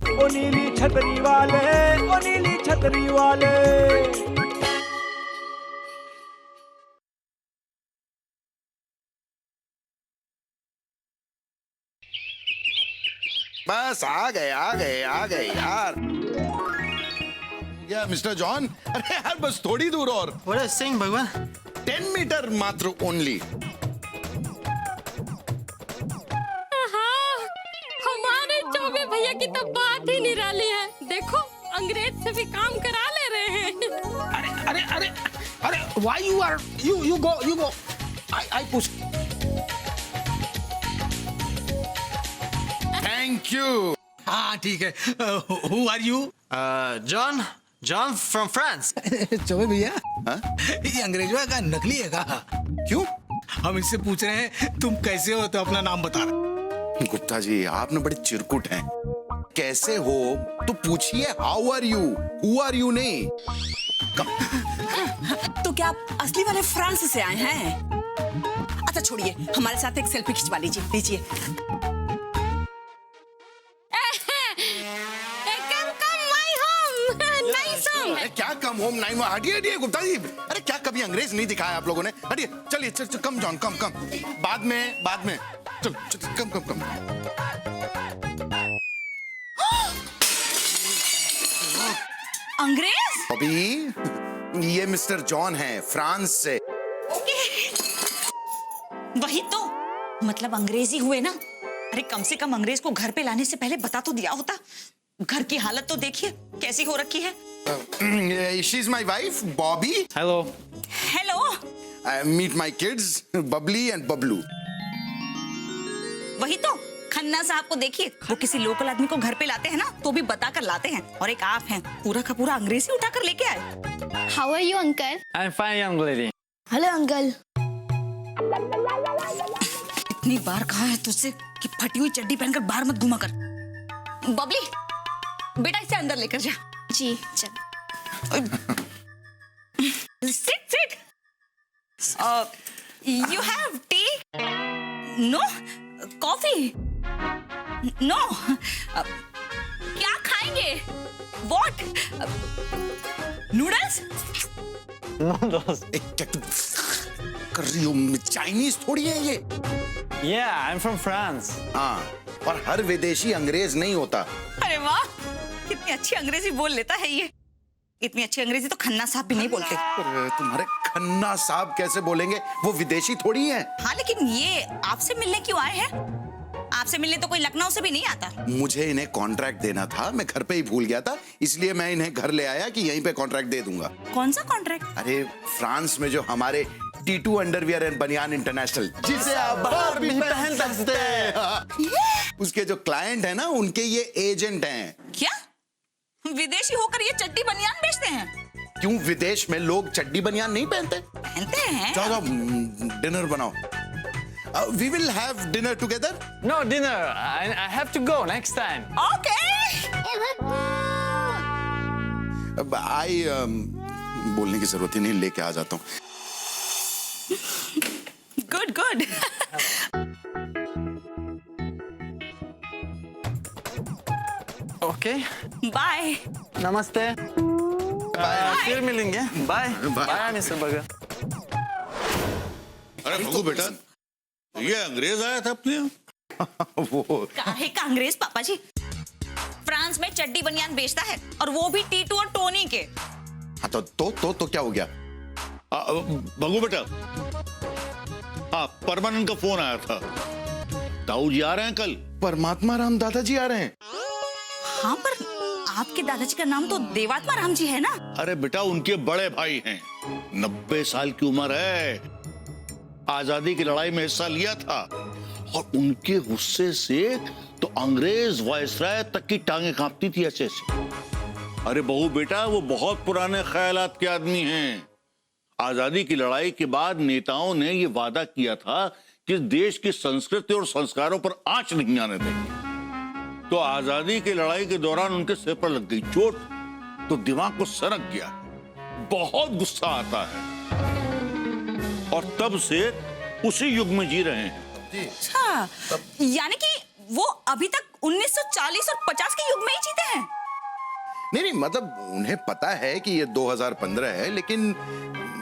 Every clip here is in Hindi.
ओ नीली छतरी वाले, ओ नीली छतरी वाले। बस आ गए यार। या मिस्टर जॉन, अरे यार बस थोड़ी दूर और। What are you saying, भगवान? 10 मीटर मात्र ओनली। हाँ, हमारे चौबे भैया की तो बात ही निराली है। देखो अंग्रेज से भी काम करा ले रहे हैं। अरे why you go I push। Thank you. हाँ ठीक है। Who are you? John from France. Choubey भैया, हाँ? ये अंग्रेजों का नकली है का? क्यों? हम इससे पूछ रहे हैं तुम कैसे हो, तो अपना नाम बता रहे। गुप्ता जी आप ना बड़े चिरकुट हैं। कैसे हो तो पूछिए how are you, who are you नहीं। तो क्या आप असली वाले फ्रांस से आए हैं? अच्छा छोड़िए, हमारे साथ एक सेल्फी खिंचवा लीजिए। लीजिए। अरे क्या कम होम नाइन, हटिए गुप्ता जी। अरे क्या कभी अंग्रेज नहीं दिखाया आप लोगों ने? हटिए चलिए, चल कम जॉन, कम बाद में चल कम। अंग्रेज? अभी ये मिस्टर जॉन है फ्रांस से। वही तो मतलब अंग्रेजी हुए ना। अरे कम से कम अंग्रेज को घर पे लाने से पहले बता तो दिया होता। घर की हालत तो देखिए कैसी हो रखी है। She is my wife Bobby. Hello. Hello. Meet my kids Babli and Bablu. वही तो खन्ना साहब को देखिए, वो किसी लोकल आदमी को घर पे लाते हैं ना तो भी बता कर लाते हैं, और एक आप हैं पूरा का पूरा अंग्रेजी उठा कर लेके आए। How are you, uncle? I'm fine, young lady. Hello, uncle. इतनी बार कहा है तुझसे कि फटी हुई चड्डी पहनकर बाहर मत घुमा कर। बबली बेटा इसे अंदर लेकर जा। जी चल। Sit. You have tea? No? Coffee? No? क्या खाएंगे? What? Noodles? क्या तुम कर रही हो? चाइनीज थोड़ी है ये। Yeah, I'm from France. हाँ, और हर विदेशी अंग्रेज नहीं होता। अरे वाह, कितनी अच्छी अंग्रेजी बोल लेता है ये। इतनी अच्छी अंग्रेजी तो खन्ना साहब भी नहीं बोलते। तुम्हारे खन्ना साहब कैसे बोलेंगे? वो विदेशी थोड़ी हैं। हाँ लेकिन ये आपसे मिलने क्यों आए हैं? आपसे मिलने तो कोई लखनऊ से भी नहीं आता। मुझे इन्हें कॉन्ट्रैक्ट देना था, मैं घर पे ही भूल गया था, इसलिए मैं इन्हें घर ले आया कि यहीं पे कॉन्ट्रैक्ट दे दूंगा। कौन सा कॉन्ट्रैक्ट? अरे फ्रांस में जो हमारे T2 अंडरवियर एंड बनियान इंटरनेशनल, जिसे आप बाहर भी पहन सकते हैं, उसके जो क्लाइंट है ना, उनके ये एजेंट हैं। क्या विदेशी होकर ये चड्डी बनियान बेचते हैं? क्यों विदेश में लोग चड्डी बनियान नहीं पहनते? पहनते हैं। जाओ डिनर बनाओ। We will have dinner together. No dinner. I have to go next time. I बोलने की जरूरत ही नहीं, लेके आ जाता हूँ। गुड। Okay. बाय। नमस्ते. फिर मिलेंगे. Bye. Bye, Mr. Burger. अरे भगू बेटा, ये अंग्रेज आया था अपने यहाँ। वो काहे का अंग्रेज पापा जी? फ्रांस में चड्डी बनियान बेचता है, और वो भी T2 और टोनी के। हाँ तो क्या हो गया? भगू बेटा, हाँ परमानंद का फोन आया था। ताऊ जी आ रहे हैं कल। परमात्मा राम दादाजी आ रहे हैं? हाँ पर आपके दादाजी का नाम तो देवात्मा राम जी है ना? अरे बेटा उनके बड़े भाई हैं, 90 साल की उम्र है, आजादी की लड़ाई में हिस्सा लिया था, और उनके गुस्से से तो अंग्रेज वायसराय तक की टांगे कांपती थी ऐसे से। अरे बहू बेटा, वो बहुत पुराने ख्यालात के आदमी हैं। आजादी की लड़ाई के बाद नेताओं ने ये वादा किया था कि देश की संस्कृति और संस्कारों पर आंच नहीं आने देंगे। तो आजादी की लड़ाई के दौरान उनके सिर पर लग गई चोट, तो दिमाग को सनक गया, बहुत गुस्सा आता है, और तब से उसी युग में जी रहे हैं। अच्छा, यानी कि वो अभी तक 1940 और 50 के युग में ही जीते हैं। नहीं नहीं, मतलब उन्हें पता है कि ये 2015 है, लेकिन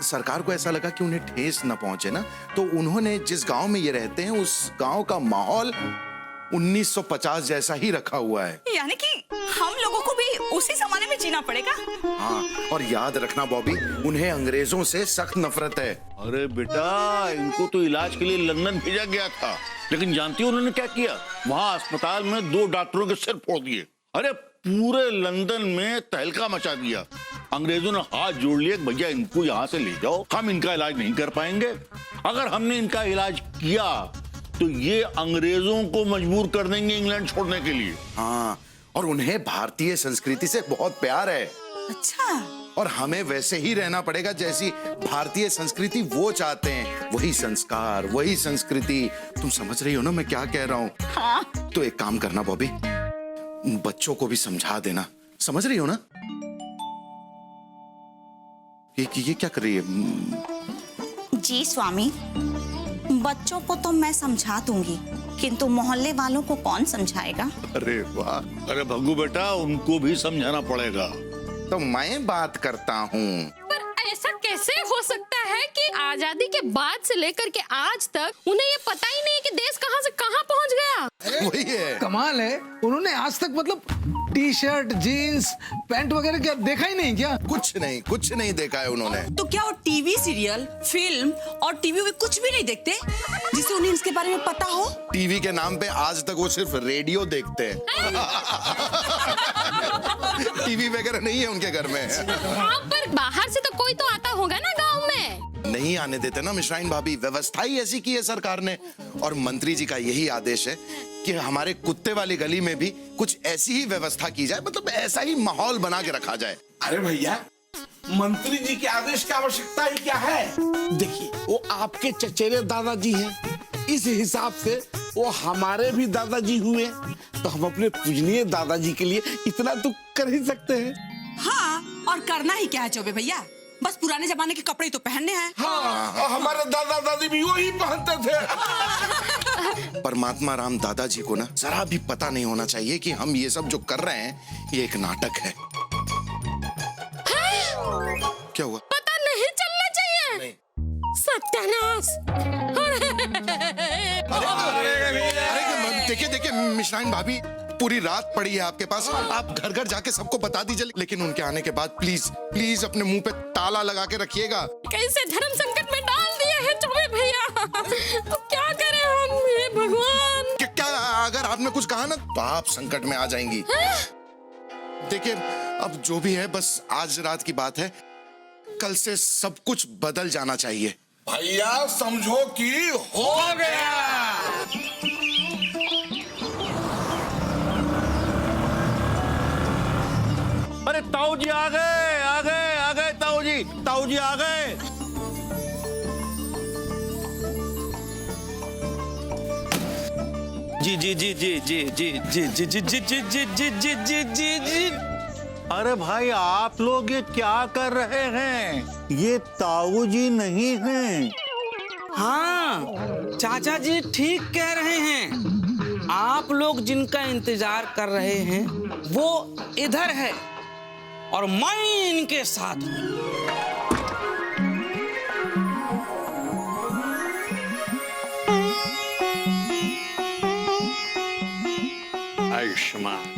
सरकार को ऐसा लगा कि उन्हें ठेस न पहुंचे ना, तो उन्होंने जिस गांव में ये रहते हैं उस गांव का माहौल 1950 जैसा ही रखा हुआ है। यानी कि हम लोगों को भी उसी जमाने में जीना पड़ेगा। हाँ, और याद रखना बॉबी, उन्हें अंग्रेजों से सख्त नफरत है। अरे बेटा, इनको तो इलाज के लिए लंदन भेजा गया था, लेकिन जानती हो उन्होंने क्या किया? वहां अस्पताल में 2 डॉक्टरों के सिर फोड़ दिए। अरे पूरे लंदन में तहलका मचा दिया। अंग्रेजों ने हाथ जोड़ लिए, भैया इनको यहाँ से ले जाओ, हम इनका इलाज नहीं कर पाएंगे। अगर हमने इनका इलाज किया तो ये अंग्रेजों को मजबूर कर देंगे इंग्लैंड छोड़ने के लिए। हाँ, और उन्हें भारतीय संस्कृति से बहुत प्यार है। अच्छा। और हमें वैसे ही रहना पड़ेगा जैसी भारतीय संस्कृति वो चाहते हैं, वही संस्कार, वही संस्कृति। तुम समझ रही हो ना मैं क्या कह रहा हूँ? हाँ। तो एक काम करना बॉबी, बच्चों को भी समझा देना, समझ रही हो ना? ये क्या कर रही है? जी स्वामी, बच्चों को तो मैं समझा दूंगी, किंतु मोहल्ले वालों को कौन समझाएगा? अरे वाह। अरे भग्गू बेटा, उनको भी समझाना पड़ेगा। तो मैं बात करता हूँ। पर ऐसा कैसे हो सकता है कि आजादी के बाद से लेकर के आज तक उन्हें ये पता ही नहीं कि देश कहां से कहां पहुंच गया। वही है। कमाल है, उन्होंने आज तक मतलब टी शर्ट, जीन्स, पैंट वगैरह क्या देखा ही नहीं क्या? कुछ नहीं देखा है उन्होंने। तो क्या वो टीवी सीरियल, फिल्म और टीवी में कुछ भी नहीं देखते जिससे उन्हें इसके बारे में पता हो? टीवी के नाम पे आज तक वो सिर्फ रेडियो देखते हैं। टीवी वगैरह नहीं है उनके घर में। हाँ, पर बाहर से तो कोई तो आता होगा ना गांव में। नहीं आने देते ना मिश्राइन भाभी, व्यवस्था ही ऐसी की है सरकार ने। और मंत्री जी का यही आदेश है कि हमारे कुत्ते वाली गली में भी कुछ ऐसी ही व्यवस्था की जाए, मतलब ऐसा ही माहौल बना के रखा जाए। अरे भैया, मंत्री जी के आदेश की आवश्यकता ही क्या है? देखिए, वो आपके चचेरे दादाजी हैं, इस हिसाब से वो हमारे भी दादाजी हुए, तो हम अपने पूजनीय दादाजी के लिए इतना तो कर ही सकते हैं। हाँ, और करना ही क्या है चौबे भैया, बस पुराने जमाने के कपड़े तो पहनने हैं। हाँ, और हमारे दादा दादी भी वही पहनते थे। परमात्मा राम दादाजी को ना जरा भी पता नहीं होना चाहिए कि हम ये सब जो कर रहे हैं ये एक नाटक है। क्या हुआ? पता नहीं चलना चाहिए। नहीं। सत्यानाश। अरे देखिए मिश्राइन भाभी, पूरी रात पड़ी है आपके पास, आप घर घर जाके सबको बता दीजिए, लेकिन उनके आने के बाद प्लीज अपने मुंह पे ताला लगा के रखिएगा। कैसे धर्म संकट में डाल दिए हैं चौबे भैया। तो क्या करें हम, हे भगवान। क्या अगर आपने कुछ कहा ना तो आप संकट में आ जाएंगी। देखिए, अब जो भी है बस आज रात की बात है, कल से सब कुछ बदल जाना चाहिए। भैया समझो कि हो गया। अरे ताऊ जी आ गए ताऊ जी आ गए। जी जी जी जी जी जी जी जी जी जी जी जी जी जी जी जी जी। अरे भाई, आप लोग ये क्या कर रहे हैं? ये ताऊ जी नहीं हैं। हाँ, चाचा जी ठीक कह रहे हैं। आप लोग जिनका इंतजार कर रहे हैं वो इधर है और मैं इनके साथ हूँ। आयुष्मान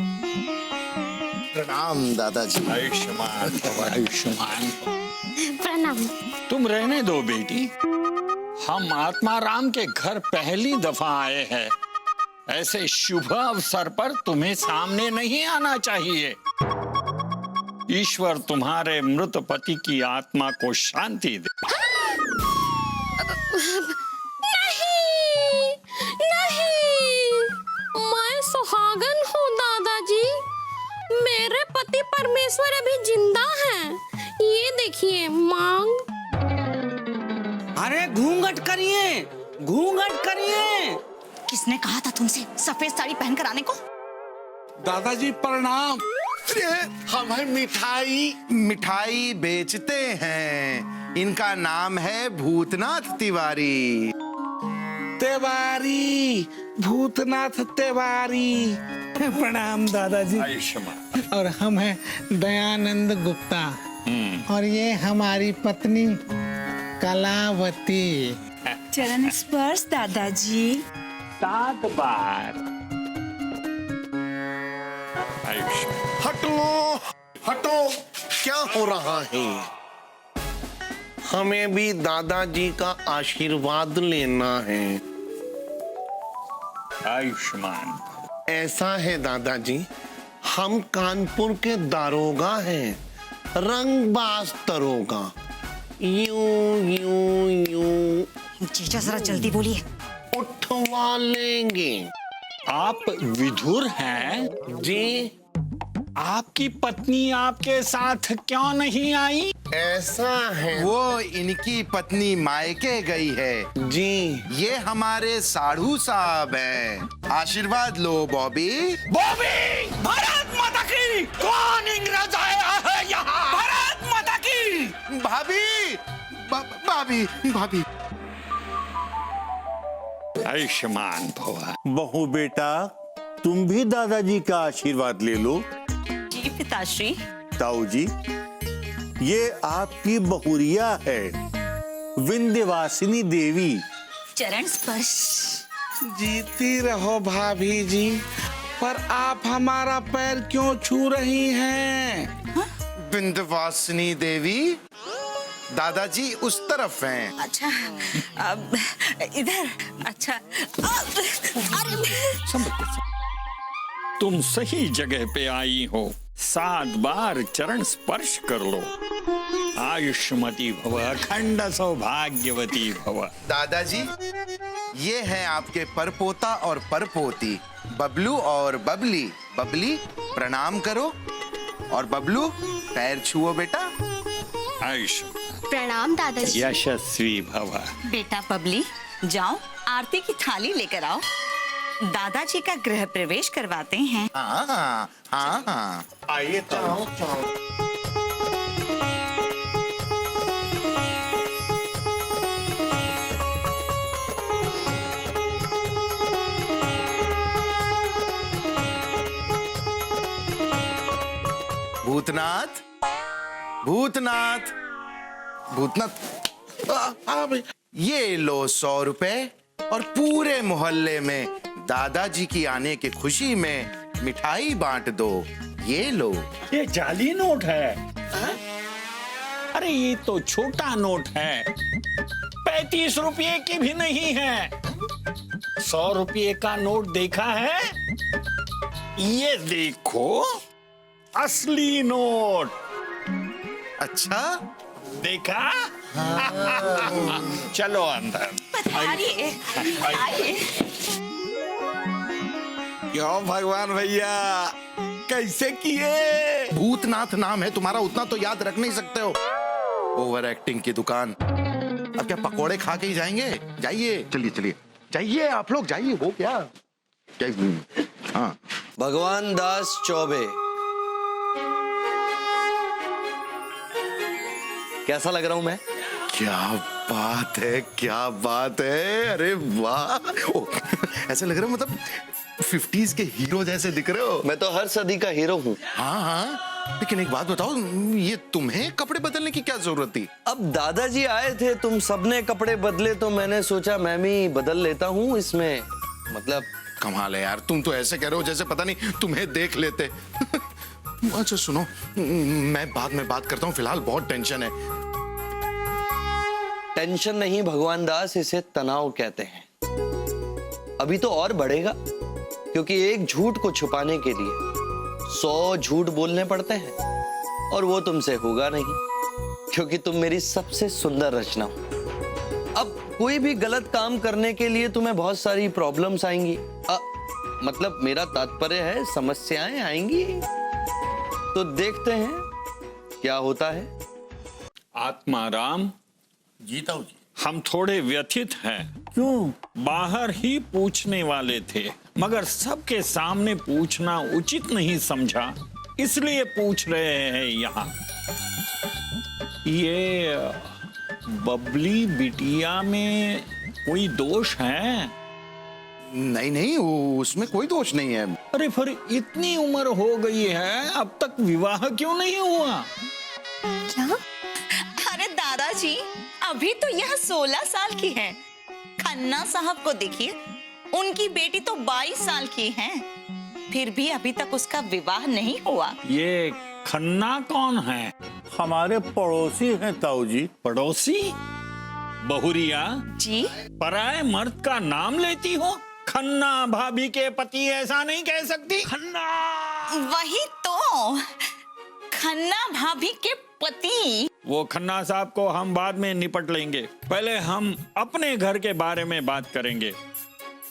प्रणाम दादाजी। आयुष्मान आयुष्मान। प्रणाम। तुम रहने दो बेटी, हम आत्माराम के घर पहली दफा आए हैं। ऐसे शुभ अवसर पर तुम्हें सामने नहीं आना चाहिए। ईश्वर तुम्हारे मृत पति की आत्मा को शांति दे। नहीं, मैं सुहागन हूँ दादाजी। मेरे पति परमेश्वर अभी जिंदा हैं। ये देखिए मांग। अरे घूंघट करिए, घूंघट करिए। किसने कहा था तुमसे सफेद साड़ी पहनकर आने को? दादाजी प्रणाम। हमें मिठाई बेचते हैं, इनका नाम है भूतनाथ तिवारी। तिवारी, भूतनाथ तिवारी। प्रणाम दादाजी। आयुष्मान। और हम हैं दयानंद गुप्ता और ये हमारी पत्नी कलावती। चरण स्पर्श दादाजी। 7 बार। आयुष्मान। हटो हटो, क्या हो रहा है? हमें भी दादाजी का आशीर्वाद लेना है। आयुष्मान। ऐसा है दादाजी, हम कानपुर के दारोगा हैं, रंगबाज दरोगा। यूं यूं यूं जीजा जरा जल्दी बोलिए। उठवा लेंगे। आप विधुर हैं? जी, आपकी पत्नी आपके साथ क्यों नहीं आई? ऐसा है। वो इनकी पत्नी मायके गई है जी, ये हमारे साढ़ू साहब हैं। आशीर्वाद लो बॉबी। बॉबी! भारत माता की! कौन इंग्रज आया है यहाँ? भारत माता की! भाभी भाभी भाभी। आयुष्मान भवा। बहू बेटा, तुम भी दादाजी का आशीर्वाद ले लो। जी पिताश्री। ताऊ जी, ये आपकी बहुरिया है, विंध्यवासिनी देवी। चरण स्पर्श। जीती रहो भाभी जी, पर आप हमारा पैर क्यों छू रही हैं? विंध्यवासिनी देवी, दादाजी उस तरफ हैं। अच्छा, अब इधर। अच्छा, अरे तुम सही जगह पे आई हो। 7 बार चरण स्पर्श कर लो। आयुष्मती भव, अखंड सौभाग्यवती भव। दादाजी, ये हैं आपके परपोता और परपोती, बबलू और बबली। बबली प्रणाम करो और बबलू पैर छुओ बेटा। आयुष्मान। प्रणाम दादाजी। यशस्वी भव। बेटा बबली, जाओ आरती की थाली लेकर आओ। दादाजी का गृह प्रवेश करवाते हैं। हाँ हाँ हाँ हाँ, आइए ताऊ। भूतनाथ भूतनाथ भूतनाथ, ये लो 100 रुपए और पूरे मोहल्ले में दादाजी की आने की खुशी में मिठाई बांट दो। ये लो। ये जाली नोट है? अरे ये तो छोटा नोट है, 35 रुपये की भी नहीं है। 100 रुपये का नोट देखा है? ये देखो, असली नोट। अच्छा, देखा? चलो अंदर। पधारिए, आइए। क्यों भगवान भैया, कैसे किए? भूतनाथ नाम है तुम्हारा, उतना तो याद रख नहीं सकते हो। ओवर एक्टिंग की दुकान। अब क्या पकोड़े खा के ही जाएंगे? जाइए, चलिए चलिए जाइए, आप लोग जाइए। वो क्या हाँ, भगवान दास चौबे, कैसा लग रहा हूं मैं? क्या बात है, क्या बात है। अरे वाह, ओ, ऐसे लग रहा है मतलब 50s के हीरो जैसे दिख रहे हो। मैं तो हर सदी का हीरो हूँ। हाँ हाँ, लेकिन एक बात बताओ, ये तुम्हें कपड़े बदलने की क्या जरूरत थी? अब दादाजी आए थे, तुम सबने कपड़े बदले तो मैंने सोचा मैं भी बदल लेता हूँ इसमें। मतलब कमाल है यार, तुम तो ऐसे कह रहे हो जैसे पता नहीं तुम्हें देख लेते। अच्छा सुनो, मैं बाद में बात करता हूँ, फिलहाल बहुत टेंशन है। टेंशन नहीं भगवान दास, इसे तनाव कहते हैं। अभी तो और बढ़ेगा, क्योंकि एक झूठ को छुपाने के लिए 100 झूठ बोलने पड़ते हैं, और वो तुमसे होगा नहीं, क्योंकि तुम मेरी सबसे सुंदर रचना हो। अब कोई भी गलत काम करने के लिए तुम्हें बहुत सारी प्रॉब्लम्स आएंगी। मतलब मेरा तात्पर्य है समस्याएं आएंगी। तो देखते हैं क्या होता है। आत्माराम जी ताऊ जी। हम थोड़े व्यथित हैं। क्यों? बाहर ही पूछने वाले थे, मगर सबके सामने पूछना उचित नहीं समझा, इसलिए पूछ रहे हैं यहाँ। ये बबली बिटिया में कोई दोष है? नहीं नहीं, उसमें कोई दोष नहीं है। अरे फिर इतनी उम्र हो गई है, अब तक विवाह क्यों नहीं हुआ? क्या? अरे दादाजी, अभी तो यह 16 साल की है। खन्ना साहब को देखिए, उनकी बेटी तो 22 साल की है, फिर भी अभी तक उसका विवाह नहीं हुआ। ये खन्ना कौन है? हमारे पड़ोसी हैं ताऊ जी। पड़ोसी? बहुरिया, जी? पराए मर्द का नाम लेती हो? खन्ना भाभी के पति ऐसा नहीं कह सकती। खन्ना वही तो, खन्ना भाभी के पति। वो खन्ना साहब को हम बाद में निपट लेंगे, पहले हम अपने घर के बारे में बात करेंगे।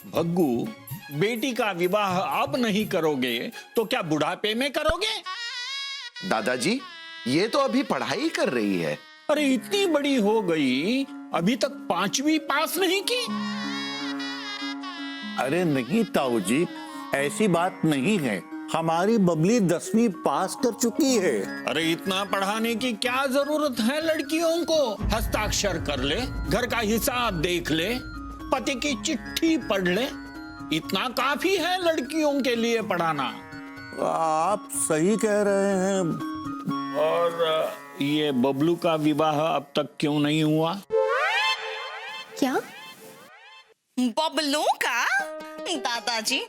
भग्गू, बेटी का विवाह अब नहीं करोगे तो क्या बुढ़ापे में करोगे? दादाजी, ये तो अभी पढ़ाई कर रही है। अरे इतनी बड़ी हो गई, अभी तक 5वीं पास नहीं की। अरे नहीं ताऊ जी, ऐसी बात नहीं है। हमारी बबली 10वीं पास कर चुकी है। अरे इतना पढ़ाने की क्या जरूरत है लड़कियों को? हस्ताक्षर कर ले, घर का हिसाब देख ले, पति की चिट्ठी पढ़ ले, इतना काफी है लड़कियों के लिए पढ़ाना। आप सही कह रहे हैं। और ये बबलू का विवाह अब तक क्यों नहीं हुआ? क्या? बबलू का? दादाजी,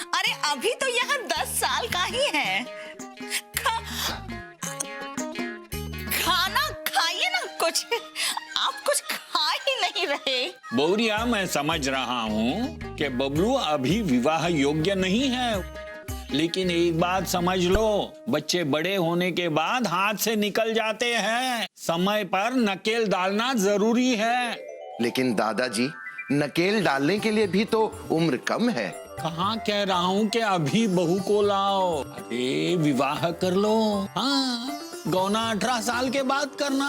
अरे अभी तो यह 10 साल का ही है। खाना खाइए ना कुछ, आप कुछ खा ही नहीं रहे। बहुरिया, मैं समझ रहा हूँ कि बबलू अभी विवाह योग्य नहीं है, लेकिन एक बात समझ लो, बच्चे बड़े होने के बाद हाथ से निकल जाते हैं। समय पर नकेल डालना जरूरी है। लेकिन दादाजी, नकेल डालने के लिए भी तो उम्र कम है। कहाँ कह रहा हूँ कि अभी बहू को लाओ, अरे विवाह कर लो। हाँ, गौना 18 साल के बाद करना।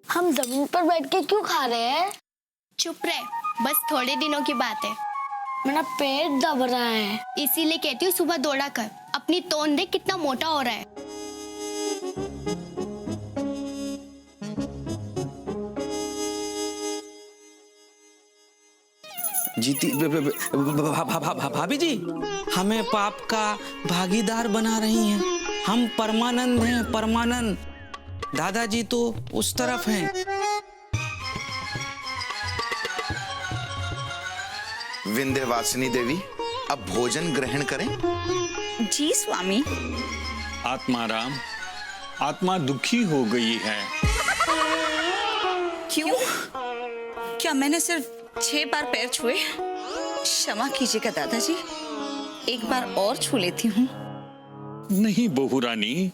हम जमीन पर बैठ के क्यों खा रहे हैं? चुप रहे, बस थोड़े दिनों की बात है। मेरा पेट दब रहा है। इसीलिए कहती हूँ सुबह दौड़ा कर, अपनी तोंद देख कितना मोटा हो रहा है। जीती भाभी जी, हमें पाप का भागीदार बना रही हैं। हम परमानंद हैं, परमानंद। दादाजी तो उस तरफ हैं। विंध्यवासिनी देवी, अब भोजन ग्रहण करें। जी स्वामी। आत्माराम, आत्मा दुखी हो गई है। क्यों? क्या मैंने सिर्फ 6 बार पैर छुए? क्षमा कीजिएगा दादाजी, एक बार और छू लेती हूँ। नहीं बहू रानी,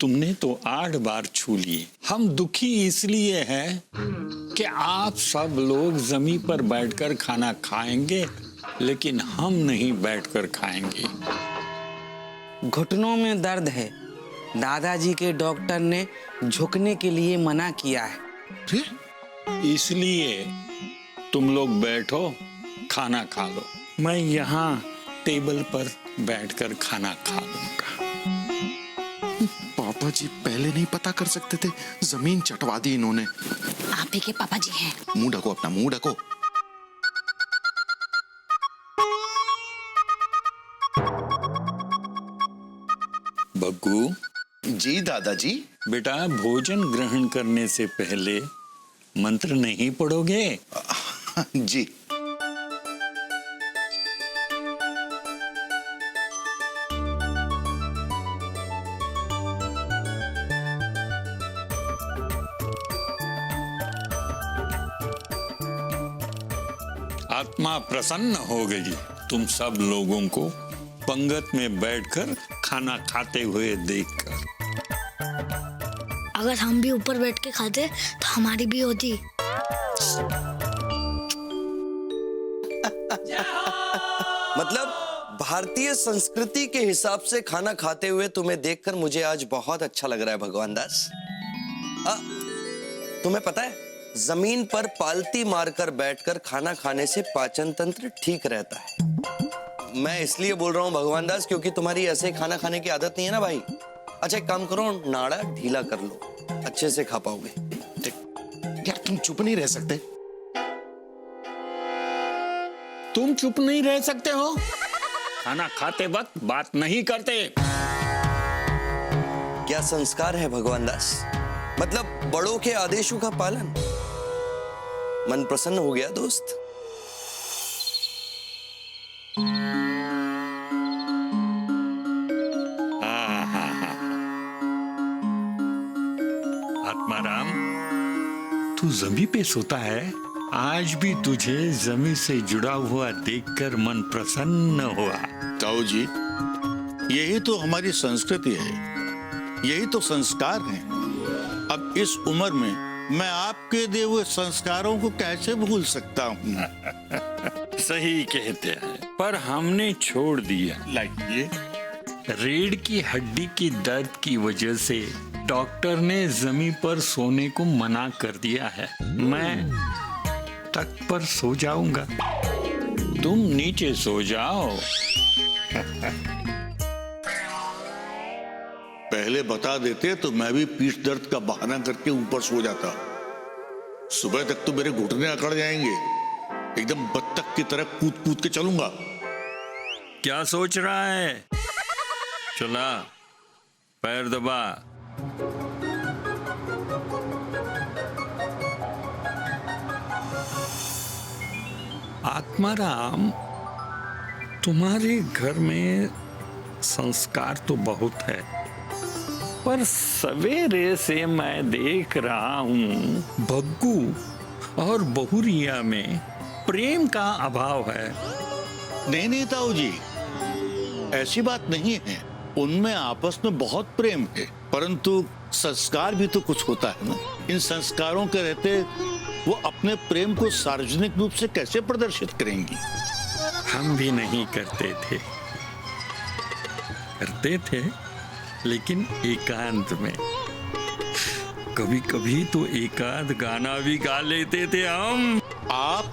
तुमने तो 8 बार छू लिए। हम दुखी इसलिए हैं कि आप सब लोग जमीन पर बैठकर खाना खाएंगे, लेकिन हम नहीं बैठकर खाएंगे। घुटनों में दर्द है, दादाजी के डॉक्टर ने झुकने के लिए मना किया है। इसलिए तुम लोग बैठो, खाना खा लो। मैं यहाँ टेबल पर बैठकर खाना खा लूंगा। पापा जी पहले नहीं पता कर सकते थे? जमीन चटवा दी इन्होंने। आप ही के पापा जी हैं। मुंह ढको, अपना मुंह ढको। बग्गू जी दादाजी। बेटा, भोजन ग्रहण करने से पहले मंत्र नहीं पढ़ोगे? जी। आत्मा प्रसन्न हो गई तुम सब लोगों को पंगत में बैठकर खाना खाते हुए देखकर। अगर हम भी ऊपर बैठ के खाते तो हमारी भी होती। मतलब भारतीय संस्कृति के हिसाब से खाना खाते हुए तुम्हें देखकर मुझे आज बहुत अच्छा लग रहा है भगवान दास। तुम्हें पता है, जमीन पर पालती मारकर बैठकर खाना खाने से पाचन तंत्र ठीक रहता है। मैं इसलिए बोल रहा हूं भगवान दास क्योंकि तुम्हारी ऐसे खाना खाने की आदत नहीं है ना भाई। अच्छा एक काम करो, नाड़ा ढीला कर लो, अच्छे से खा पाओगे। यार तुम चुप नहीं रह सकते? तुम चुप नहीं रह सकते हो? खाना खाते वक्त बात नहीं करते। क्या संस्कार है भगवान दास? मतलब बड़ों के आदेशों का पालन। मन प्रसन्न हो गया दोस्त। आत्माराम, तू जमी पे सोता है। आज भी तुझे जमी से जुड़ा हुआ देखकर मन प्रसन्न हुआ। ताऊ जी, यही तो हमारी संस्कृति है, यही तो संस्कार हैं। अब इस उम्र में मैं आपके दिए हुए संस्कारों को कैसे भूल सकता हूँ? सही कहते हैं, पर हमने छोड़ दिया। लाइए। रीढ़ की हड्डी की दर्द की वजह से डॉक्टर ने जमीन पर सोने को मना कर दिया है। मैं तख्त पर सो जाऊंगा, तुम नीचे सो जाओ। पहले बता देते तो मैं भी पीठ दर्द का बहाना करके ऊपर सो जाता। सुबह तक तो मेरे घुटने अकड़ जाएंगे, एकदम बत्तख की तरह कूद कूद के चलूंगा। क्या सोच रहा है? चला, पैर दबा। आत्माराम, तुम्हारे घर में संस्कार तो बहुत है, पर सवेरे से मैं देख रहा हूँ भग्गू और बहुरिया में प्रेम का अभाव है। नहीं नहीं ताऊ जी, ऐसी बात नहीं है। उनमें आपस में बहुत प्रेम है, परंतु संस्कार भी तो कुछ होता है ना। इन संस्कारों के रहते वो अपने प्रेम को सार्वजनिक रूप से कैसे प्रदर्शित करेंगी? हम भी नहीं करते थे, लेकिन एकांत में। कभी कभी तो एकांत गाना भी गा लेते थे हम। आप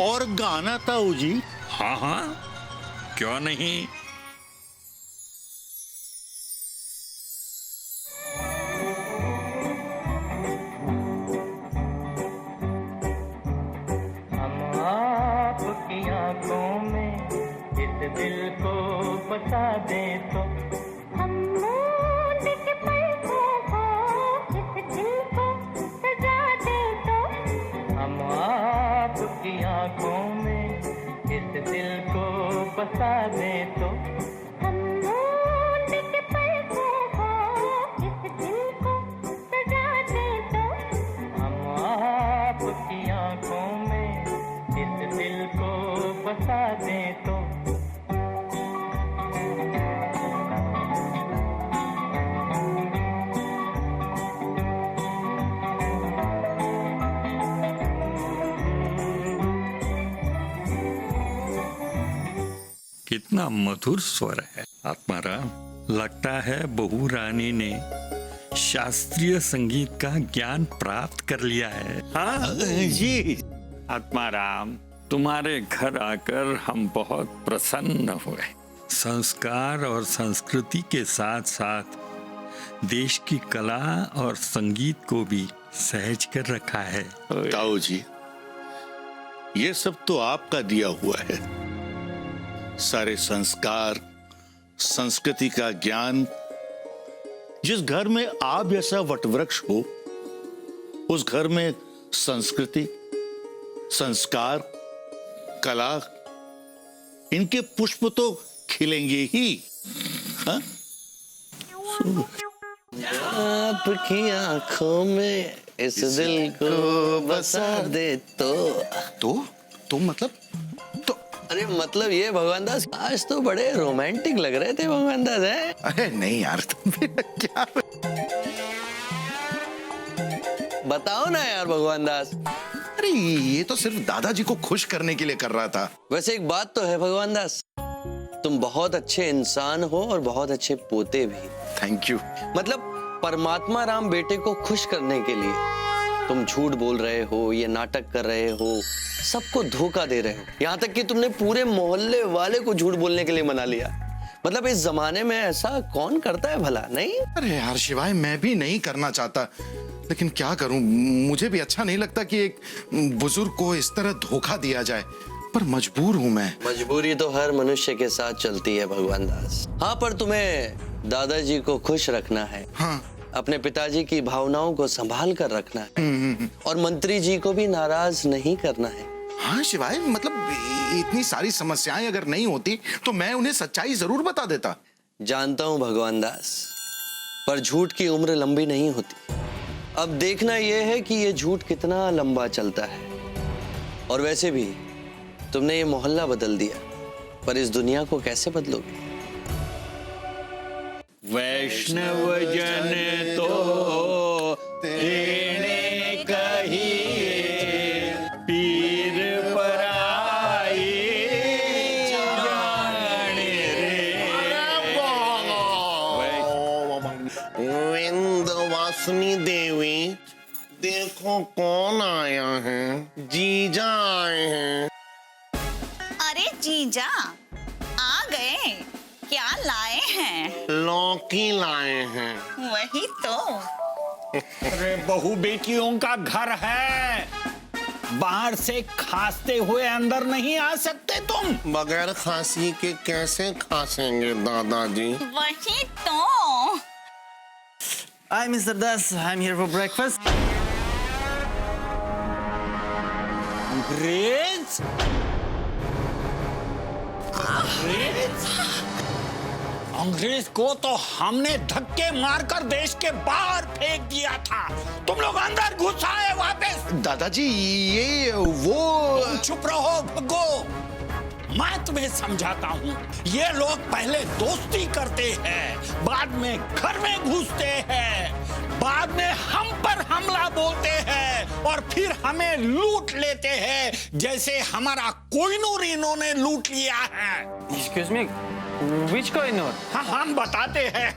और गाना ताऊ जी? हाँ हाँ, क्यों नहीं। कितना मधुर स्वर है आत्माराम। लगता है बहू रानी ने शास्त्रीय संगीत का ज्ञान प्राप्त कर लिया है। हाँ जी। आत्माराम, तुम्हारे घर आकर हम बहुत प्रसन्न हुए। संस्कार और संस्कृति के साथ साथ देश की कला और संगीत को भी सहज कर रखा है। ताऊ जी, ये सब तो आपका दिया हुआ है। सारे संस्कार, संस्कृति का ज्ञान। जिस घर में आप जैसा वटवृक्ष हो, उस घर में संस्कृति, संस्कार, कला, इनके पुष्प तो खिलेंगे ही। हाँ? आपकी आंखों में इस दिल को बसा दे तो मतलब तो अरे मतलब ये भगवान दास, आज तो बड़े रोमांटिक लग रहे थे भगवान दास। है? अरे नहीं यार, तुम भी क्या बताओ ना यार भगवान दास। अरे ये तो सिर्फ दादाजी को खुश करने के लिए कर रहा था। वैसे एक बात तो है भगवान दास, तुम बहुत अच्छे इंसान हो और बहुत अच्छे पोते भी। Thank you. मतलब परमात्मा राम बेटे को खुश करने के लिए तुम झूठ बोल रहे हो, ये नाटक कर रहे हो, सबको धोखा दे रहे हो। यहाँ तक कि तुमने पूरे मोहल्ले वाले को झूठ बोलने के लिए मना लिया। मतलब इस जमाने में ऐसा कौन करता है भला? नहीं? अरे यार शिवाय, मैं भी नहीं करना चाहता, लेकिन क्या करूं, मुझे भी अच्छा नहीं लगता कि एक बुजुर्ग को इस तरह धोखा दिया जाए, पर मजबूर हूं मैं। मजबूरी तो हर मनुष्य के साथ चलती है भगवान दास। हाँ, पर तुम्हें दादाजी को खुश रखना है। हाँ। अपने पिताजी की भावनाओं को संभाल कर रखना है और मंत्री जी को भी नाराज नहीं करना है। हाँ शिवाय, मतलब इतनी सारी समस्याएं अगर नहीं होती तो मैं उन्हें सच्चाई जरूर बता देता। जानता हूं भगवान दास, पर झूठ की उम्र लंबी नहीं होती। अब देखना यह है कि यह झूठ कितना लंबा चलता है। और वैसे भी तुमने ये मोहल्ला बदल दिया, पर इस दुनिया को कैसे बदलोगे? वैष्णव जन तो तेरे कहिए, पीर पराई जाने रे। विंध्यवासिनी देवी, देखो कौन आया है। जीजा आए हैं। अरे जीजा आ गए, क्या लाए हैं? लौकी लाए हैं। वही तो। अरे बहू बेटियों का घर है, बाहर से खांसते हुए अंदर नहीं आ सकते तुम। बगैर खांसी के कैसे खांसेंगे दादाजी? वही तो। Hi, Mr. Das. I'm here for breakfast. अंग्रेज? अंग्रेज को तो हमने धक्के मारकर देश के बाहर फेंक दिया था, तुम लोग अंदर घुस आए वापस। दादाजी ये वो। चुप रहो भग्गो, मैं तुम्हें समझाता हूँ। ये लोग पहले दोस्ती करते हैं, बाद में घर में घुसते हैं, बाद में हम पर हमला बोलते हैं और फिर हमें लूट लेते हैं, जैसे हमारा कोहिनूर इन्होंने लूट लिया है। Excuse me, which Kohinoor? हाँ, हम बताते हैं।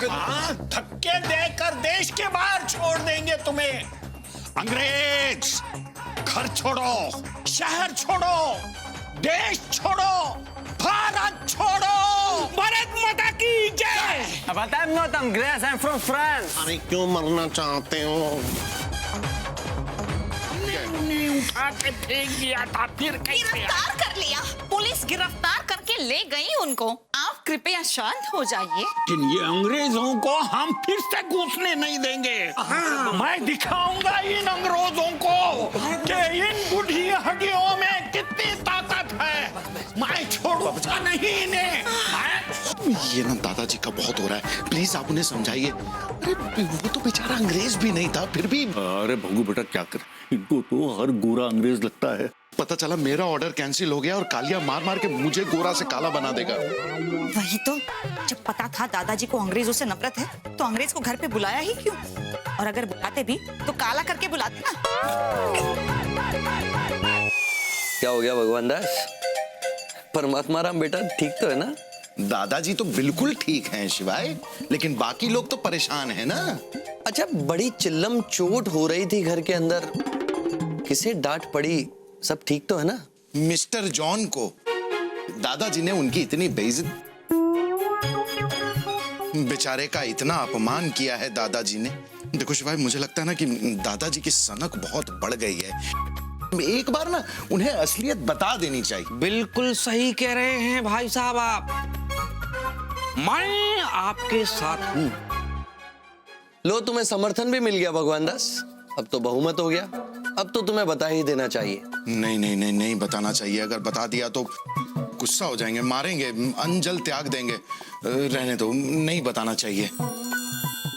हाँ, धक्के देकर देश के बाहर छोड़ देंगे तुम्हें। अंग्रेज, घर छोड़ो, शहर छोड़ो, देश छोड़ो, भारत छोड़ो। भारत माता की जय। But I'm not Angrez, I'm from France. अरे क्यों मरना चाहते हो? हमने उठा के फेंक दिया था, फिर कैसे? गिरफ्तार कर लिया, पुलिस गिरफ्तार करके ले गई उनको। आप कृपया शांत हो जाइए। लेकिन ये अंग्रेजों को हम फिर से घुसने नहीं देंगे। मैं दिखाऊंगा इन अंग्रेजों को कि इन बूढ़ी हड्डियों में कितनी ताकत है। मैं छोड़ूंगा नहीं इन्हें। ये ना दादाजी का बहुत हो रहा है, प्लीज आप उन्हें समझाइए। अरे वो तो बेचारा अंग्रेज भी नहीं था, फिर भी। अरे भंगू बेटा क्या कर, इनको तो हर गोरा अंग्रेज लगता है। पता चला मेरा ऑर्डर कैंसिल हो गया और कालिया मार मार के मुझे गोरा से काला बना देगा। वही तो, जब पता था दादाजी को अंग्रेजों से नफरत है तो अंग्रेज को घर पे बुलाया ही क्यों? और अगर बुलाते भी तो काला करके बुलाते ना। क्या हो गया भगवान दास? परमात्मा राम बेटा ठीक तो है ना? दादाजी तो बिल्कुल ठीक हैं शिवाय, लेकिन बाकी लोग तो परेशान हैं ना। अच्छा, बड़ी चिल्लम चोट हो रही थी घर के अंदर, किसे डांट पड़ी, सब ठीक तो है ना? मिस्टर जॉन को दादाजी ने उनकी इतनी बेइज्जती, बेचारे का इतना अपमान किया है दादाजी ने। देखो शिवाय, मुझे लगता है ना कि दादाजी की सनक बहुत बढ़ गई है। एक बार ना उन्हें असलियत बता देनी चाहिए। बिल्कुल सही कह रहे हैं भाई साहब आप, मैं आपके साथ हूँ। लो, तुम्हें समर्थन भी मिल गया भगवान दास, अब तो बहुमत हो गया, अब तो तुम्हें बता ही देना चाहिए। नहीं नहीं नहीं नहीं बताना चाहिए, अगर बता दिया तो गुस्सा हो जाएंगे, मारेंगे, अंजल त्याग देंगे। रहने दो, नहीं बताना चाहिए।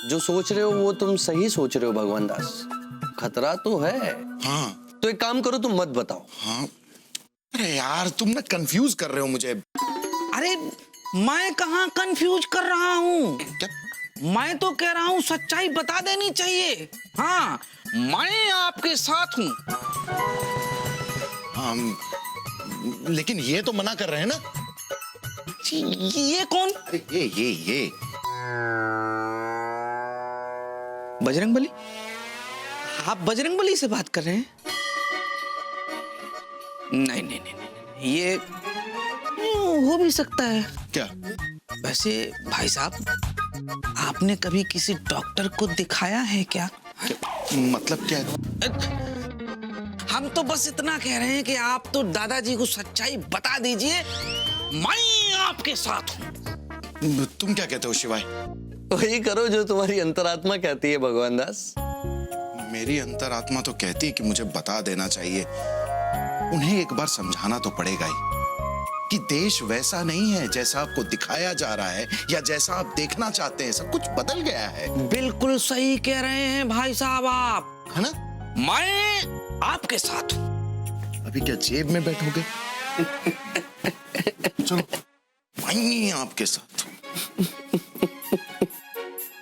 जो सोच रहे हो वो तुम सही सोच रहे हो भगवान दास, खतरा तो है। हाँ तो एक काम करो, तुम मत बताओ। हाँ, अरे यार तुम ना कंफ्यूज कर रहे हो मुझे। अरे मैं कहाँ कंफ्यूज कर रहा हूँ, मैं तो कह रहा हूँ सच्चाई बता देनी चाहिए। हाँ, मैं आपके साथ हूँ। लेकिन ये तो मना कर रहे हैं ना। ये कौन? ये बजरंगबली? आप बजरंगबली से बात कर रहे हैं? नहीं नहीं नहीं नहीं, ये हो भी सकता है। क्या? वैसे भाई साहब, आपने कभी किसी डॉक्टर को दिखाया है क्या? मतलब क्या? हम तो बस इतना कह रहे हैं कि आप तो दादाजी को सच्चाई बता दीजिए, मैं आपके साथ हूँ। तुम क्या कहते हो शिवाय? वही करो जो तुम्हारी अंतरात्मा कहती है भगवान दास। मेरी अंतरात्मा तो कहती है कि मुझे बता देना चाहिए। उन्हें एक बार समझाना तो पड़ेगा ही कि देश वैसा नहीं है जैसा आपको दिखाया जा रहा है या जैसा आप देखना चाहते हैं। सब कुछ बदल गया है। बिल्कुल सही कह रहे हैं भाई साहब आप, है ना? मैं आपके साथ हूँ। अभी क्या जेब में बैठोगे? चलो, मैं आपके साथ हूँ।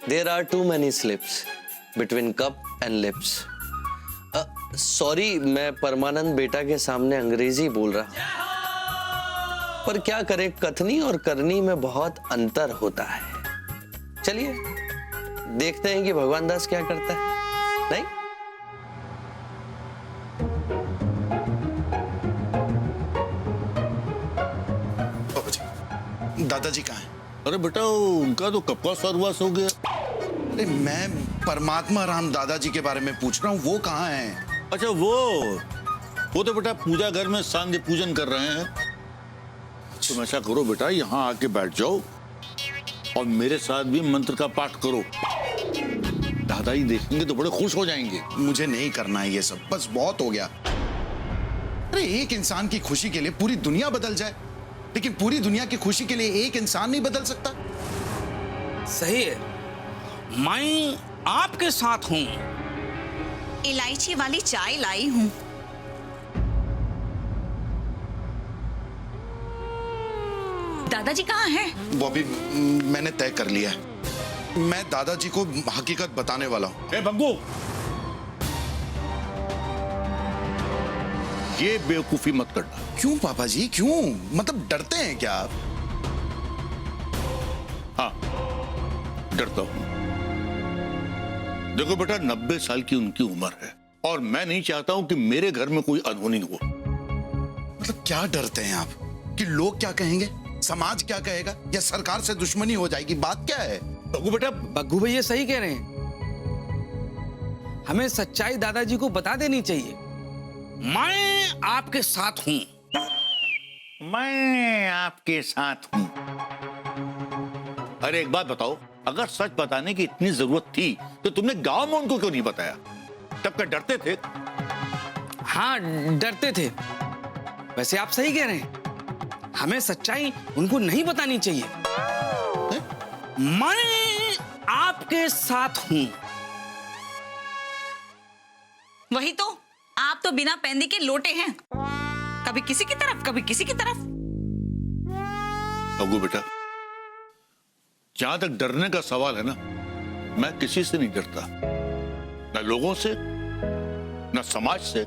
There are too many slips between cup and lips. Sorry, मैं परमानंद बेटा के सामने अंग्रेजी बोल रहा हूं, पर क्या करें, कथनी और करनी में बहुत अंतर होता है। चलिए देखते हैं कि भगवान दास क्या करता है। नहीं, दादाजी कहाँ हैं? अरे बेटा, उनका तो कब का स्वर्गवास हो गया। अरे मैं परमात्मा राम दादाजी के बारे में पूछ रहा हूँ, वो कहाँ हैं? अच्छा, वो तो बेटा पूजा घर में सांध्य पूजन कर रहे हैं। तुम ऐसा करो बेटा, यहाँ आके बैठ जाओ और मेरे साथ भी मंत्र का पाठ करो। दादाजी देखेंगे तो बड़े खुश हो जाएंगे। मुझे नहीं करना है ये सब, बस बहुत हो गया। अरे एक इंसान की खुशी के लिए पूरी दुनिया बदल जाए, लेकिन पूरी दुनिया की खुशी के लिए एक इंसान नहीं बदल सकता। सही है, मैं आपके साथ हूँ। इलायची वाली चाय लाई हूँ। दादाजी कहाँ हैं? वो अभी मैंने तय कर लिया है। मैं दादाजी को हकीकत बताने वाला हूँ। ए बंगू, ये बेवकूफी मत करना। क्यों पापा जी, क्यों? मतलब डरते हैं क्या आप? हाँ, डरता हूं। देखो बेटा, 90 साल की उनकी उम्र है और मैं नहीं चाहता हूं कि मेरे घर में कोई अनहोनी हो। मतलब क्या डरते हैं आप? कि लोग क्या कहेंगे, समाज क्या कहेगा, या सरकार से दुश्मनी हो जाएगी? बात क्या है? बग्गू बेटा, बग्गू भैया सही कह रहे हैं, हमें सच्चाई दादाजी को बता देनी चाहिए। मैं आपके साथ हूँ। मैं आपके साथ हूं। अरे एक बात बताओ, अगर सच बताने की इतनी जरूरत थी तो तुमने गांव में उनको क्यों नहीं बताया? तब क्या डरते थे? हाँ, डरते थे। वैसे आप सही कह रहे हैं, हमें सच्चाई उनको नहीं बतानी चाहिए। मैं आपके साथ हूं। वही तो, आप तो बिना पैंदी के लोटे हैं, कभी किसी की तरफ कभी किसी की तरफ। बग्गू बेटा, जहां तक डरने का सवाल है ना, मैं किसी से नहीं डरता, न लोगों से, न समाज से,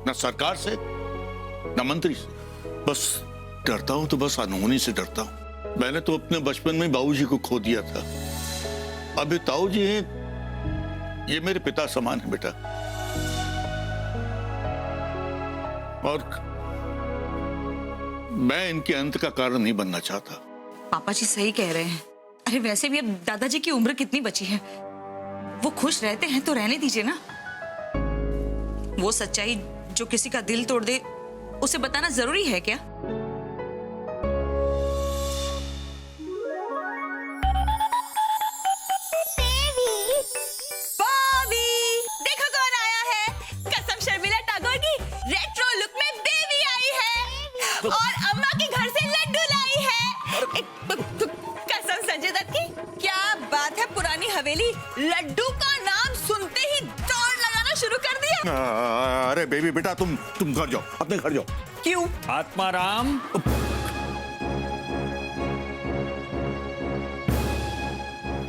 न सरकार से, न मंत्री से। बस डरता हूं तो बस अनहोनी से डरता हूं। मैंने तो अपने बचपन में बाबूजी को खो दिया था। अभी ताऊ जी हैं, ये मेरे पिता समान है बेटा। और मैं इनके अंत का कारण नहीं बनना चाहता। पापा जी सही कह रहे हैं। अरे वैसे भी अब दादाजी की उम्र कितनी बची है, वो खुश रहते हैं तो रहने दीजिए ना। वो सच्चाई जो किसी का दिल तोड़ दे, उसे बताना जरूरी है क्या? देखो कौन आया है। कसम शर्मिला टैगोर की रेट्रो लुक में बेबी आई है और अम्मा के घर से लड्डू लाई है। कसम संजय दत्त की। क्या बात है, पुरानी हवेली लड्डू का नाम सुनते ही दौड़ लगाना शुरू कर दिया। अरे बेबी बेटा, तुम घर जाओ, अपने घर जाओ। क्यों? आत्माराम,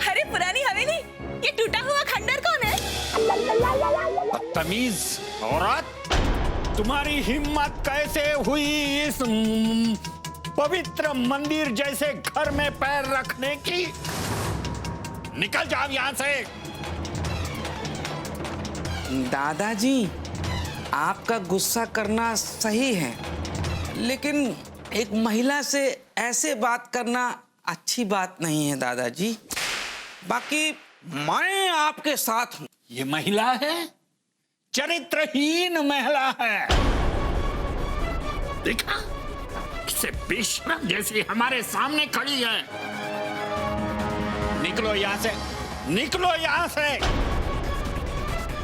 अरे पुरानी हवेली, ये टूटा हुआ खंडर कौन है? बदतमीज औरत, तुम्हारी हिम्मत कैसे हुई इस पवित्र मंदिर जैसे घर में पैर रखने की? निकल जाओ यहां से। दादाजी, आपका गुस्सा करना सही है, लेकिन एक महिला से ऐसे बात करना अच्छी बात नहीं है दादाजी। बाकी मैं आपके साथ हूं। ये महिला है, चरित्रहीन महिला है। देखा, इसे बेशरम जैसी हमारे सामने खड़ी है। निकलो यहां से, निकलो यहां से।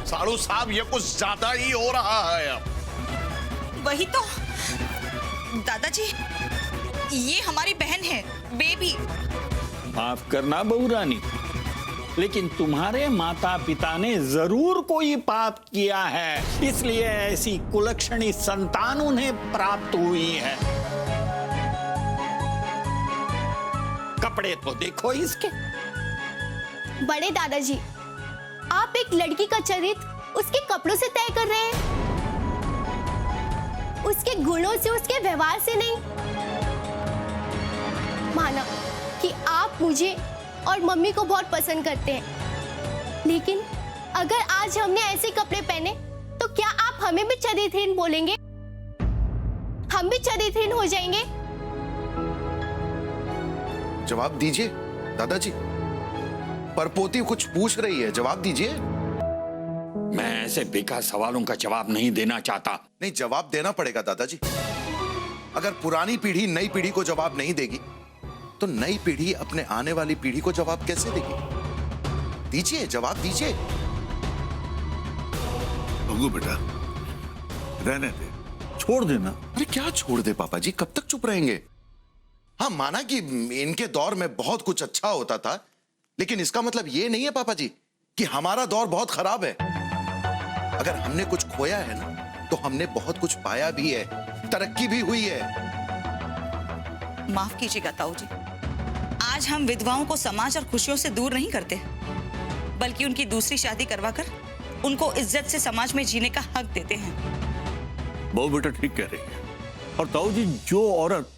साड़ू साहब, ये कुछ ज्यादा ही हो रहा है अब। वही तो दादाजी, ये हमारी बहन है, बेबी। माफ करना बहू रानी, लेकिन तुम्हारे माता पिता ने जरूर कोई पाप किया है, इसलिए ऐसी कुलक्षणी संतान उन्हें प्राप्त हुई है। कपड़े तो देखो इसके। बड़े दादाजी, आप एक लड़की का चरित्र उसके कपड़ों से तय कर रहे हैं, उसके गुणों से, उसके व्यवहार से नहीं। माना कि आप मुझे और मम्मी को बहुत पसंद करते हैं, लेकिन अगर आज हमने ऐसे कपड़े पहने तो क्या आप हमें भी चरित्रहीन बोलेंगे? हम भी चरित्रहीन हो जाएंगे? जवाब दीजिए दादाजी, परपोती कुछ पूछ रही है, जवाब दीजिए। मैं ऐसे बेकार सवालों का जवाब नहीं देना चाहता। नहीं, जवाब देना पड़ेगा दादाजी। अगर पुरानी पीढ़ी नई पीढ़ी को जवाब नहीं देगी तो नई पीढ़ी अपने आने वाली पीढ़ी को जवाब कैसे देगी? दीजिए, जवाब दीजिए। बग्गू बेटा, रहने दे, छोड़ देना। अरे क्या छोड़ दे पापा जी, कब तक चुप रहेंगे? हाँ, माना कि इनके दौर में बहुत कुछ अच्छा होता था, लेकिन इसका मतलब ये नहीं है पापा जी कि हमारा दौर बहुत खराब है। अगर हमने कुछ खोया है ना, तो हमने बहुत कुछ पाया भी है, तरक्की भी हुई है। माफ कीजिएगा ताऊ जी, आज हम विधवाओं को समाज और खुशियों से दूर नहीं करते, बल्कि उनकी दूसरी शादी करवाकर उनको इज्जत से समाज में जीने का हक देते हैं। बहू बेटा ठीक कह रही है। और ताऊ जी, जो औरत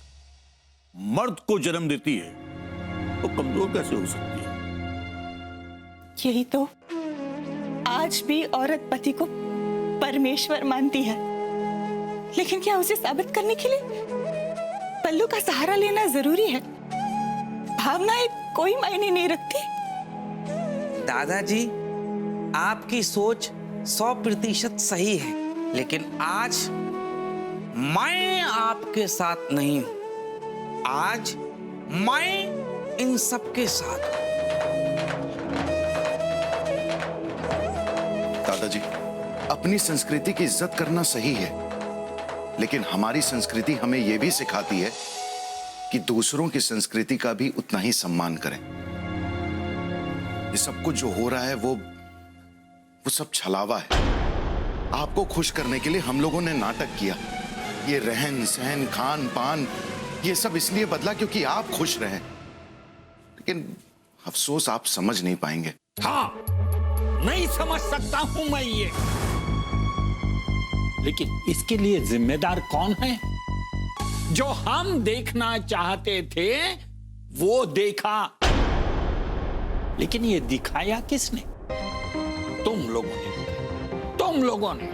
मर्द को जन्म देती है वो कमजोर कैसे हो सकती है? यही तो, आज भी औरत पति को परमेश्वर मानती है, लेकिन क्या उसे साबित करने के लिए पल्लू का सहारा लेना जरूरी है? भावनाएं कोई मायने नहीं रखती। दादाजी, आपकी सोच 100% सही है, लेकिन आज मैं आपके साथ नहीं हूं। आज मैं इन सबके साथ हूं। दादाजी, अपनी संस्कृति की इज्जत करना सही है, लेकिन हमारी संस्कृति हमें यह भी सिखाती है कि दूसरों की संस्कृति का भी उतना ही सम्मान करें। ये सब कुछ जो हो रहा है वो सब छलावा है। आपको खुश करने के लिए हम लोगों ने नाटक किया। ये रहन सहन, खान पान, ये सब इसलिए बदला क्योंकि आप खुश रहें, लेकिन अफसोस आप समझ नहीं पाएंगे। हाँ, नहीं समझ सकता हूं मैं ये, लेकिन इसके लिए जिम्मेदार कौन है? जो हम देखना चाहते थे वो देखा, लेकिन ये दिखाया किसने? तुम लोगों ने, तुम लोगों ने।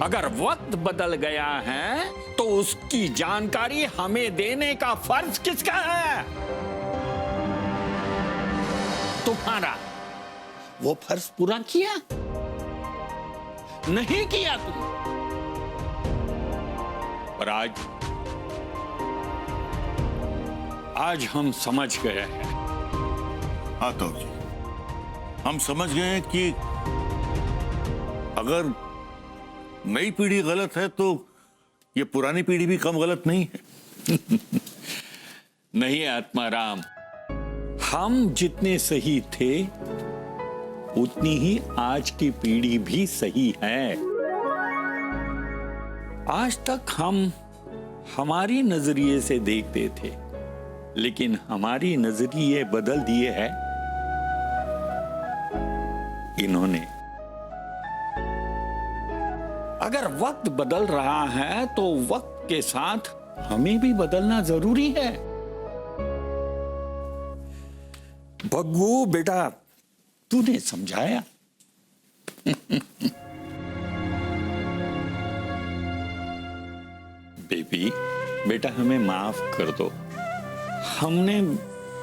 अगर वक्त बदल गया है तो उसकी जानकारी हमें देने का फर्ज किसका है? तुम्हारा। वो फर्ज पूरा किया? नहीं किया तुम। पर आज हम समझ गए हैं। हाँ ताऊ जी, हम समझ गए हैं कि अगर नई पीढ़ी गलत है तो ये पुरानी पीढ़ी भी कम गलत नहीं है। नहीं आत्माराम, हम जितने सही थे उतनी ही आज की पीढ़ी भी सही है। आज तक हम हमारी नजरिए से देखते थे, लेकिन हमारी नजरिए बदल दिए हैं इन्होंने। अगर वक्त बदल रहा है तो वक्त के साथ हमें भी बदलना जरूरी है। भग्गू बेटा, तूने समझाया। बेबी, बेटा हमें माफ कर दो। हमने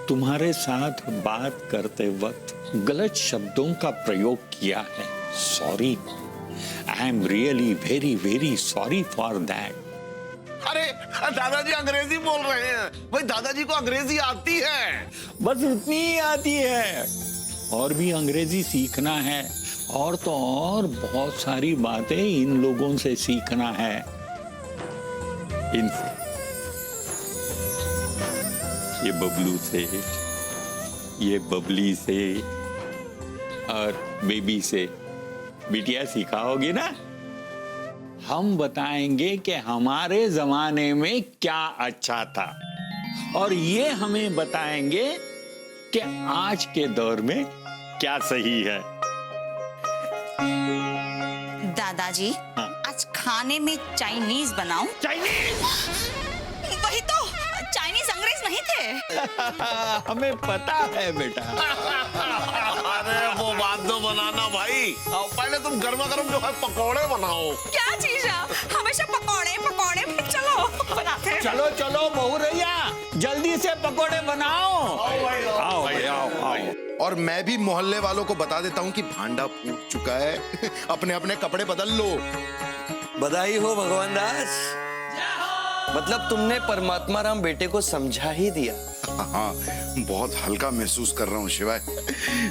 तुम्हारे साथ बात करते वक्त गलत शब्दों का प्रयोग किया है। Sorry, I am really very very sorry for that. अरे दादाजी अंग्रेजी बोल रहे हैं भाई, दादाजी को अंग्रेजी आती है। बस उतनी ही आती है, और भी अंग्रेजी सीखना है, और तो और बहुत सारी बातें इन लोगों से सीखना है। इनसे, ये बबलू से, ये बबली से और बेबी से बिटिया सिखाओगे ना? हम बताएंगे कि हमारे जमाने में क्या अच्छा था, और ये हमें बताएंगे कि आज के दौर में क्या सही है। दादाजी, हाँ? आज खाने में चाइनीज बनाऊं? चाइनीज? वही तो, चाइनीज अंग्रेज नहीं थे। हमें पता है बेटा। अरे वो बात तो बनाना भाई, पहले तुम गर्मा गर्म जो है पकौड़े बनाओ। क्या चीज है? हमेशा पकौड़े पकौड़े, चलो बनाते हैं। चलो चलो बहू रैया, जल्दी से पकोड़े बनाओ। आओ भाई, आओ। और मैं भी मोहल्ले वालों को बता देता हूँ कि भांडा फूट चुका है। अपने अपने कपड़े बदल लो। बधाई हो भगवान दास, मतलब तुमने परमात्मा राम बेटे को समझा ही दिया। हाँ, बहुत हल्का महसूस कर रहा हूँ शिवाय,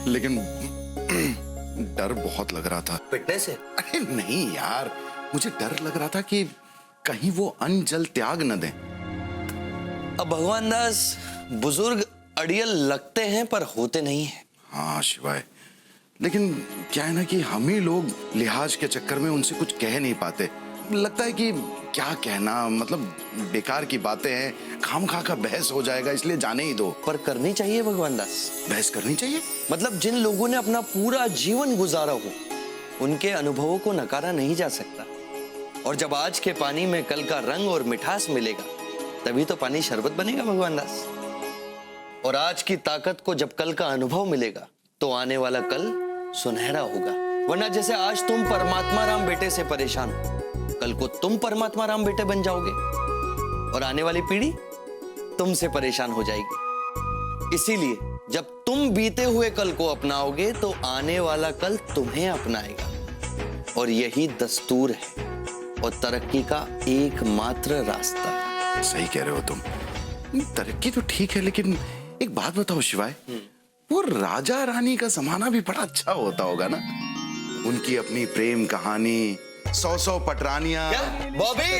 लेकिन डर बहुत लग रहा था। पिटने से? अरे नहीं यार, मुझे डर लग रहा था कि कहीं वो अन्न जल त्याग न दें। अब भगवान दास, बुजुर्ग अड़ियल लगते हैं पर होते नहीं हैं। हाँ शिवाय, लेकिन क्या है ना कि हम ही लोग लिहाज के चक्कर में उनसे कुछ कह नहीं पाते। लगता है कि क्या कहना, मतलब बेकार की बातें हैं, खामखा का बहस हो जाएगा, इसलिए जाने ही दो। पर करनी चाहिए भगवान दास। बहस करनी चाहिए? मतलब जिन लोगों ने अपना पूरा जीवन गुजारा हो, उनके अनुभवों को नकारा नहीं जा सकता। और जब आज के पानी में कल का रंग और मिठास मिलेगा, तभी तो पानी शरबत बनेगा भगवान दास। और आज की ताकत को जब कल का अनुभव मिलेगा, तो आने वाला कल सुनहरा होगा। वरना जैसे आज तुम परमात्मा राम बेटे से परेशान हो, कल को तुम परमात्मा राम बेटे बन जाओगे, और आने वाली पीढ़ी तुमसे परेशान हो जाएगी। इसीलिए जब तुम बीते हुए कल को अपनाओगे, तो आने वाला कल तुम्हें अपनाएगा। और यही दस्तूर है और तरक्की का एकमात्र रास्ता। सही कह रहे हो तुम। तरक्की तो ठीक है, लेकिन एक बात बताओ शिवाय, वो राजा रानी का जमाना भी बड़ा अच्छा होता होगा ना? उनकी अपनी प्रेम कहानी, 100 पटरानियां। बॉबी